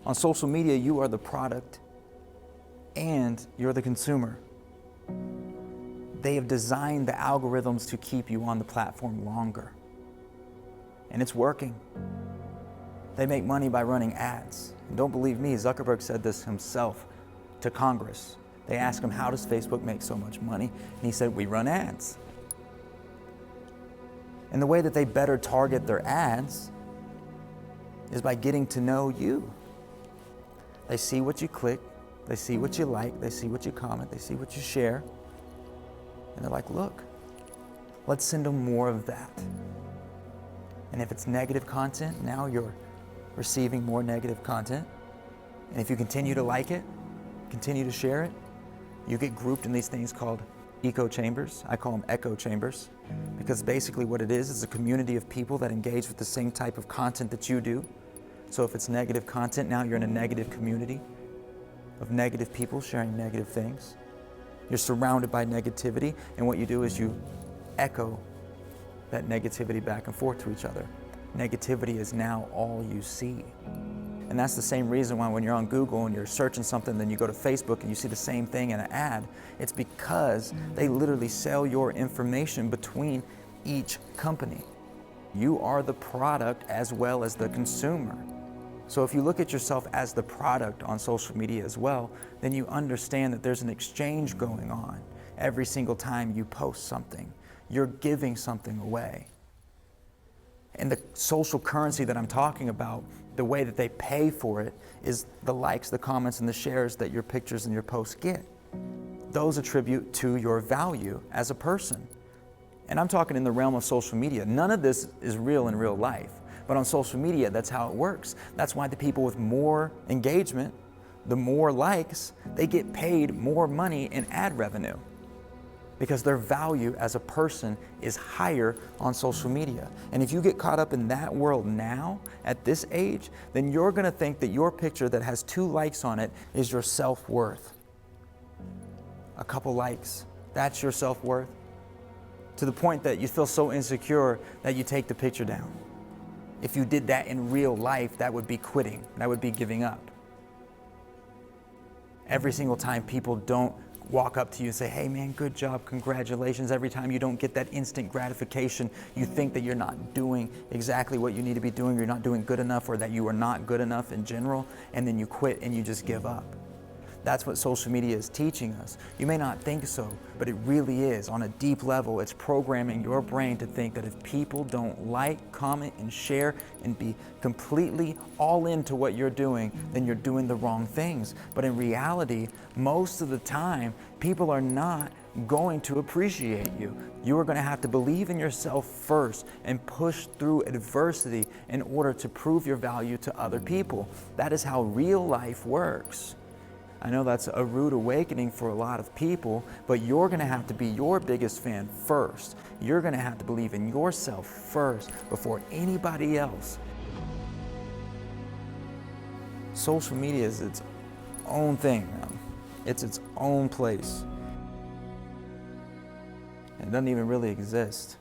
On social media, you are the product and you're the consumer. They have designed the algorithms to keep you on the platform longer. And it's working. They make money by running ads. And don't believe me, Zuckerberg said this himself to Congress. They asked him, how does Facebook make so much money? And he said, we run ads. And the way that they better target their ads is by getting to know you. They see what you click, they see what you like, they see what you comment, they see what you share. And they're like, look, let's send them more of that. And if it's negative content, now you're receiving more negative content. And if you continue to like it, continue to share it, you get grouped in these things called echo chambers. I call them echo chambers, because basically what it is a community of people that engage with the same type of content that you do. So if it's negative content, now you're in a negative community of negative people sharing negative things. You're surrounded by negativity, and what you do is you echo that negativity back and forth to each other. Negativity is now all you see. And that's the same reason why when you're on Google and you're searching something, then you go to Facebook and you see the same thing in an ad. It's because they literally sell your information between each company. You are the product as well as the consumer. So if you look at yourself as the product on social media as well, then you understand that there's an exchange going on every single time you post something. You're giving something away. And the social currency that I'm talking about, the way that they pay for it, is the likes, the comments, and the shares that your pictures and your posts get. Those attribute to your value as a person. And I'm talking in the realm of social media. None of this is real in real life. But on social media, that's how it works. That's why the people with more engagement, the more likes, they get paid more money in ad revenue, because their value as a person is higher on social media. And if you get caught up in that world now, at this age, then you're gonna think that your picture that has 2 likes on it is your self-worth. A couple likes, that's your self-worth? To the point that you feel so insecure that you take the picture down. If you did that in real life, that would be quitting, that would be giving up. Every single time people don't walk up to you and say, hey man, good job, congratulations. Every time you don't get that instant gratification, you think that you're not doing exactly what you need to be doing, you're not doing good enough, or that you are not good enough in general, and then you quit and you just give up. That's what social media is teaching us. You may not think so, but it really is. On a deep level, it's programming your brain to think that if people don't like, comment, and share, and be completely all into what you're doing, then you're doing the wrong things. But in reality, most of the time, people are not going to appreciate you. You are going to have to believe in yourself first and push through adversity in order to prove your value to other people. That is how real life works. I know that's a rude awakening for a lot of people, but you're going to have to be your biggest fan first. You're going to have to believe in yourself first before anybody else. Social media is its own thing, man. It's its own place. It doesn't even really exist.